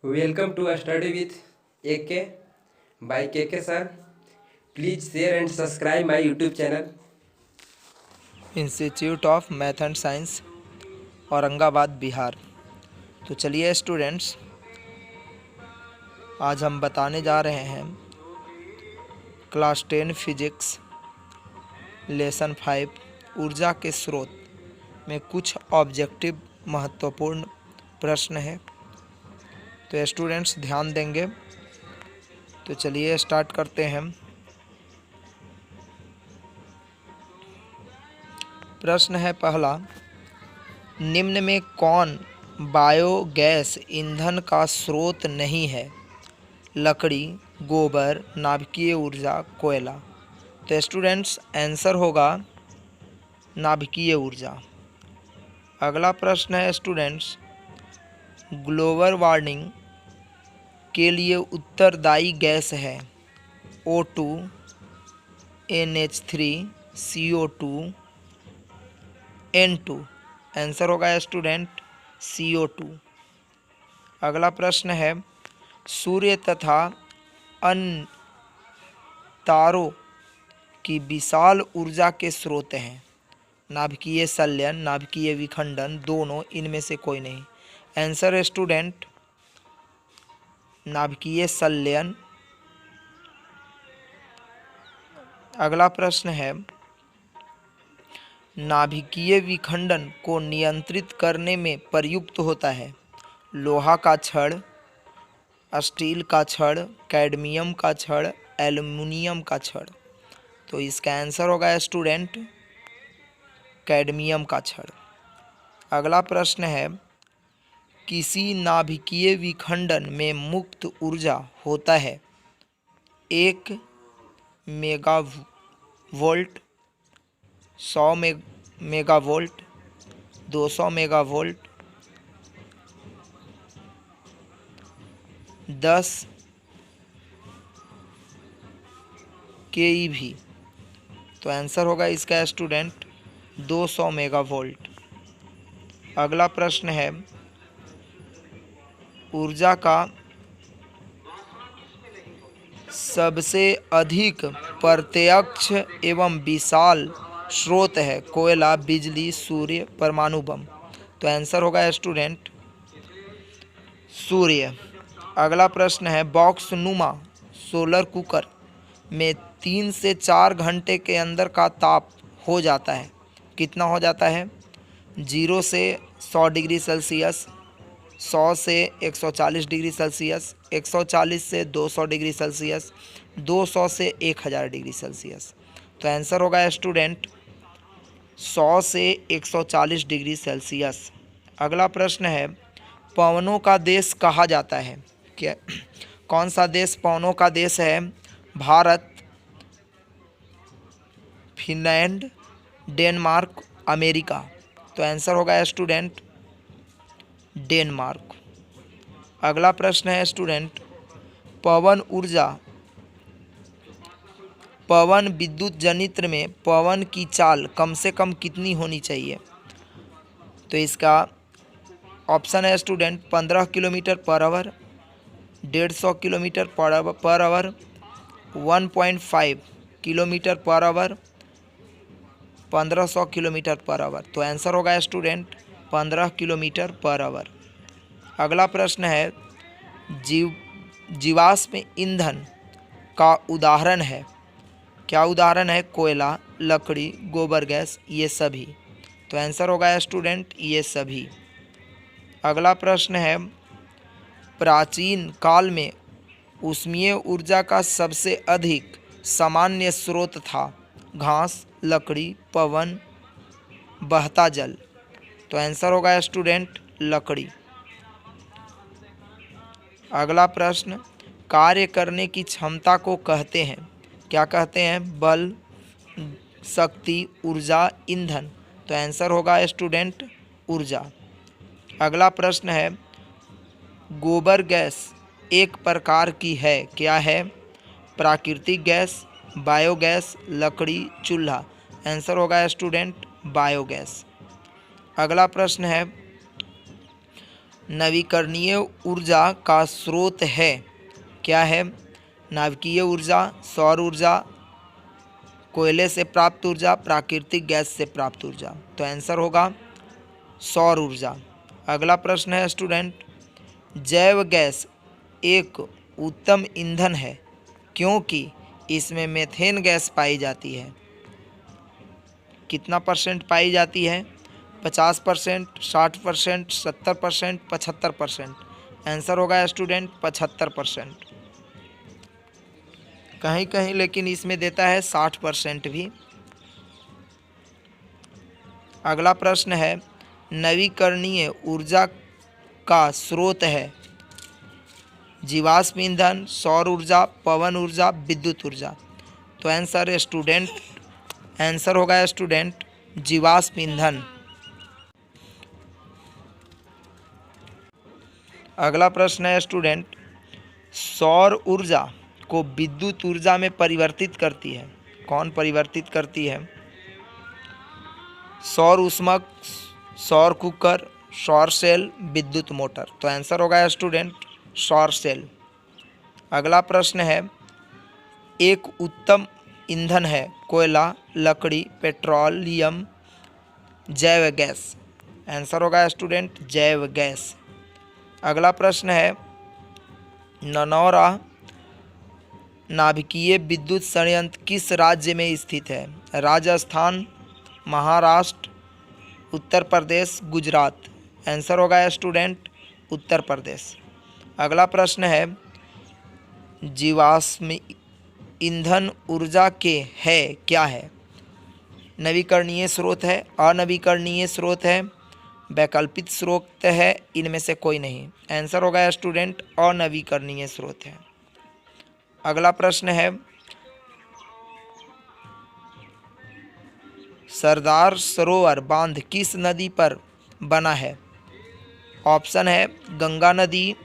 Welcome to Study with AK by KK sir. Please share and subscribe my YouTube channel. Institute of math and science Aurangabad Bihar. तो चलिए students, आज हम बताने जा रहे हैं क्लास 10 फिजिक्स लेसन 5 ऊर्जा के स्रोत में कुछ ऑब्जेक्टिव महत्वपूर्ण प्रश्न है। तो स्टूडेंट्स ध्यान देंगे। तो चलिए स्टार्ट करते हैं। प्रश्न है पहला, निम्न में कौन बायोगैस ईंधन का स्रोत नहीं है? लकड़ी, गोबर, नाभिकीय ऊर्जा, कोयला। तो स्टूडेंट्स आंसर होगा नाभिकीय ऊर्जा। अगला प्रश्न है स्टूडेंट्स, ग्लोबल वार्मिंग के लिए उत्तरदायी गैस है O2, NH3, CO2, N2। Answer होगा स्टूडेंट CO2। अगला प्रश्न है, सूर्य तथा अन्य तारों की विशाल ऊर्जा के स्रोत हैं? नाभिकीय संलयन, नाभिकीय विखंडन, दोनों, इनमें से कोई नहीं। आंसर स्टूडेंट नाभिकीय संलयन। अगला प्रश्न है, नाभिकीय विखंडन को नियंत्रित करने में प्रयुक्त होता है? लोहा का छड़, स्टील का छड़, कैडमियम का छड़, एल्युमिनियम का छड़। तो इसका आंसर होगा स्टूडेंट कैडमियम का छड़। अगला प्रश्न है, किसी नाभिकीय विखंडन में मुक्त ऊर्जा होता है 1 मेगावोल्ट, 100 मेगावोल्ट, 200 मेगावोल्ट, 10 keV। तो आंसर होगा इसका स्टूडेंट 200 मेगावोल्ट। अगला प्रश्न है, ऊर्जा का सबसे अधिक प्रत्यक्ष एवं विशाल स्रोत है? कोयला, बिजली, सूर्य, परमाणु बम। तो आंसर होगा स्टूडेंट सूर्य। अगला प्रश्न है, बॉक्स नुमा सोलर कुकर में 3 से 4 घंटे के अंदर का ताप हो जाता है, कितना हो जाता है? 0 से 100 डिग्री सेल्सियस, 100 से 140 डिग्री सेल्सियस, 140 से 200 डिग्री सेल्सियस, 200 से 1000 डिग्री सेल्सियस। तो आंसर होगा स्टूडेंट 100 से 140 डिग्री सेल्सियस। अगला प्रश्न है, पवनों का देश कहा जाता है? क्या कौन सा देश पवनों का देश है? Bharat, Finland, Denmark, America. तो आंसर होगा स्टूडेंट डेनमार्क। अगला प्रश्न है स्टूडेंट, पवन ऊर्जा, पवन विद्युत जनित्र में पवन की चाल कम से कम कितनी होनी चाहिए? तो इसका ऑप्शन है student 15 kilometre per hour, 150 kilometre per hour, 1.5 kilometre per hour, 1500 kilometre per hour. तो आंसर होगा स्टूडेंट 15 किलोमीटर पर आवर। अगला प्रश्न है, जीवाश्म ईंधन का उदाहरण है? क्या उदाहरण है? कोयला, लकड़ी, गोबर गैस, ये सभी। तो आंसर होगा स्टूडेंट ये सभी। अगला प्रश्न है, प्राचीन काल में ऊष्मीय ऊर्जा का सबसे अधिक सामान्य स्रोत था? घास, लकड़ी, पवन, बहता जल। तो आंसर होगा स्टूडेंट लकड़ी। अगला प्रश्न, कार्य करने की क्षमता को कहते हैं? क्या कहते हैं? बल, शक्ति, ऊर्जा, ईंधन। तो आंसर होगा स्टूडेंट ऊर्जा। अगला प्रश्न है, गोबर गैस एक प्रकार की है, क्या है? प्राकृतिक गैस, बायोगैस, लकड़ी, चूल्हा। आंसर होगा स्टूडेंट बायोगैस। अगला प्रश्न है, नवीकरणीय ऊर्जा का स्रोत है? क्या है? नाभिकीय ऊर्जा, सौर ऊर्जा, कोयले से प्राप्त ऊर्जा, प्राकृतिक गैस से प्राप्त ऊर्जा। तो आंसर होगा सौर ऊर्जा। अगला प्रश्न है स्टूडेंट, जैव गैस एक उत्तम ईंधन है क्योंकि इसमें मीथेन गैस पाई जाती है। कितना परसेंट पाई जाती है? 50%, 60%, 70%, 75%। आंसर होगा स्टूडेंट 75%। कहीं कहीं लेकिन इसमें देता है 60% भी। अगला प्रश्न है, नवीकरणीय ऊर्जा का स्रोत है जीवाश्म ईंधन, सौर ऊर्जा, पवन ऊर्जा, विद्युत ऊर्जा। तो आंसर होगा स्टूडेंट जीवाश्म ईंधन। अगला प्रश्न है स्टूडेंट, सौर ऊर्जा को विद्युत ऊर्जा में परिवर्तित करती है। कौन परिवर्तित करती है? सौर ऊष्मक, सौर कुकर, सौर सेल, विद्युत मोटर। तो आंसर होगा स्टूडेंट सौर सेल। अगला प्रश्न है, एक उत्तम ईंधन है कोयला, लकड़ी, पेट्रोलियम, जैव गैस। आंसर होगा स्टूडेंट जैव गैस। अगला प्रश्न है, ननौरा नाभिकीय विद्युत संयंत्र किस राज्य में स्थित है? राजस्थान, महाराष्ट्र, उत्तर प्रदेश, गुजरात। आंसर होगा स्टूडेंट उत्तर प्रदेश। अगला प्रश्न है, जीवाश्म ईंधन ऊर्जा के है क्या है? नवीकरणीय स्रोत है, अनवीकरणीय स्रोत है, वैकल्पिक स्रोत है, इनमें से कोई नहीं। आंसर होगा स्टूडेंट अनवीकरणीय स्रोत है। अगला प्रश्न है, सरदार सरोवर बांध किस नदी पर बना है? ऑप्शन है गंगा नदी,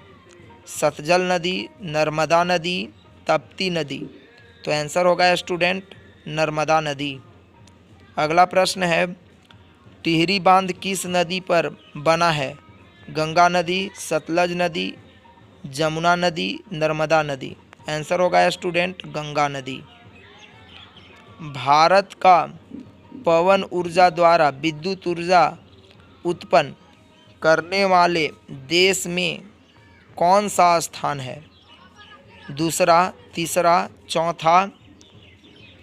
सतलज नदी, नर्मदा नदी, तप्ती नदी। तो आंसर होगा स्टूडेंट नर्मदा नदी। अगला प्रश्न है, टिहरी बांध किस नदी पर बना है? गंगा नदी, सतलज नदी, जमुना नदी, नर्मदा नदी। आंसर होगा स्टूडेंट गंगा नदी। भारत का पवन ऊर्जा द्वारा विद्युत ऊर्जा उत्पन्न करने वाले देश में कौन सा स्थान है? दूसरा, तीसरा, चौथा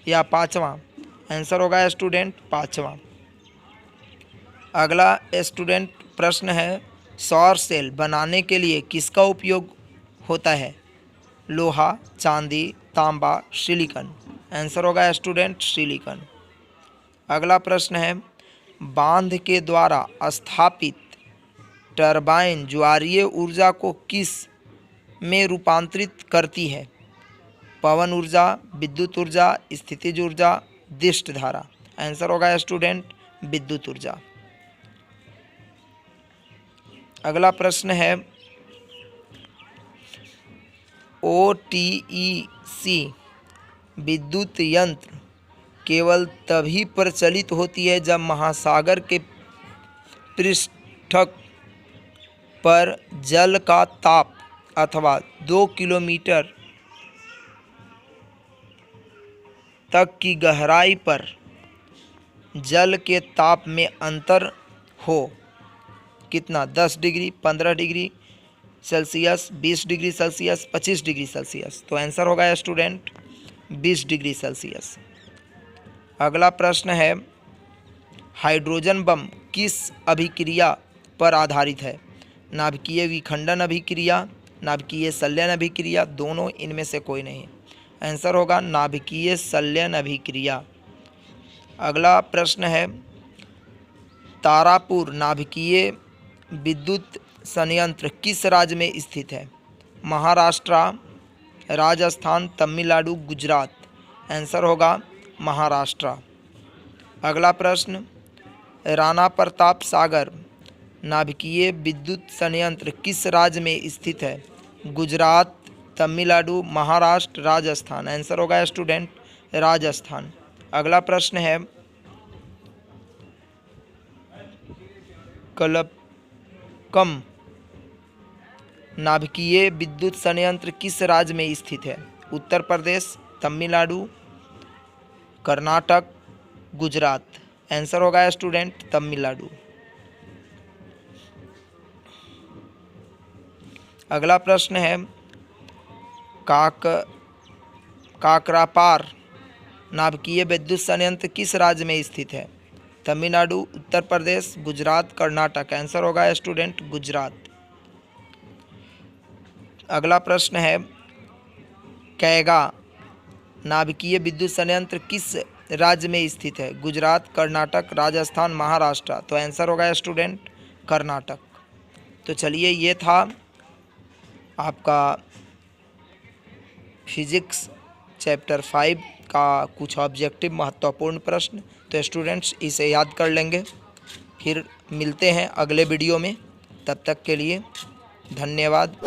या पाँचवा? आंसर होगा स्टूडेंट पाँचवा। अगला स्टूडेंट प्रश्न है, सौर सेल बनाने के लिए किसका उपयोग होता है? लोहा, चांदी, तांबा, सिलिकॉन। आंसर होगा स्टूडेंट सिलिकॉन। अगला प्रश्न है, बांध के द्वारा स्थापित टरबाइन ज्वारीय ऊर्जा को किस में रूपांतरित करती है? पवन ऊर्जा, विद्युत ऊर्जा, स्थितिज ऊर्जा, दिष्ट धारा। आंसर होगा स्टूडेंट विद्युत ऊर्जा। अगला प्रश्न है, OTEC विद्युत यंत्र केवल तभी प्रचलित होती है जब महासागर के पृष्ठ पर जल का ताप अथवा 2 किलोमीटर तक की गहराई पर जल के ताप में अंतर हो। कितना? 10 degree, 15 degree Celsius, 20 degree Celsius, 25 degree Celsius. तो आंसर होगा स्टूडेंट 20 डिग्री सेल्सियस। अगला प्रश्न है, हाइड्रोजन बम किस अभिक्रिया पर आधारित है? नाभिकीय विखंडन अभिक्रिया, नाभिकीय संलयन अभिक्रिया, दोनों, इनमें से कोई नहीं। आंसर होगा नाभिकीय संलयन अभिक्रिया। अगला प्रश्न है, तारापुर नाभिकीय विद्युत संयंत्र किस राज्य में स्थित है? महाराष्ट्र, राजस्थान, तमिलनाडु, गुजरात। आंसर होगा महाराष्ट्र। अगला प्रश्न, राणा प्रताप सागर नाभिकीय विद्युत संयंत्र किस राज्य में स्थित है? गुजरात, तमिलनाडु, महाराष्ट्र, राजस्थान। आंसर होगा स्टूडेंट राजस्थान। अगला प्रश्न है, कलपकम नाभिकीय विद्युत संयंत्र किस राज्य में स्थित है? उत्तर प्रदेश, तमिलनाडु, कर्नाटक, गुजरात। आंसर होगा स्टूडेंट तमिलनाडु। अगला प्रश्न है काकरापार नाभिकीय विद्युत संयंत्र किस राज्य में स्थित है? तमिलनाडु, उत्तर प्रदेश, गुजरात, कर्नाटक। आंसर होगा स्टूडेंट गुजरात। अगला प्रश्न है कैगा नाभिकीय विद्युत संयंत्र किस राज्य में स्थित है? गुजरात, कर्नाटक, राजस्थान, महाराष्ट्र। तो आंसर होगा स्टूडेंट कर्नाटक। तो चलिए ये था आपका फिजिक्स चैप्टर 5 का कुछ ऑब्जेक्टिव महत्वपूर्ण प्रश्न। तो स्टूडेंट्स इसे याद कर लेंगे। फिर मिलते हैं अगले वीडियो में, तब तक के लिए धन्यवाद।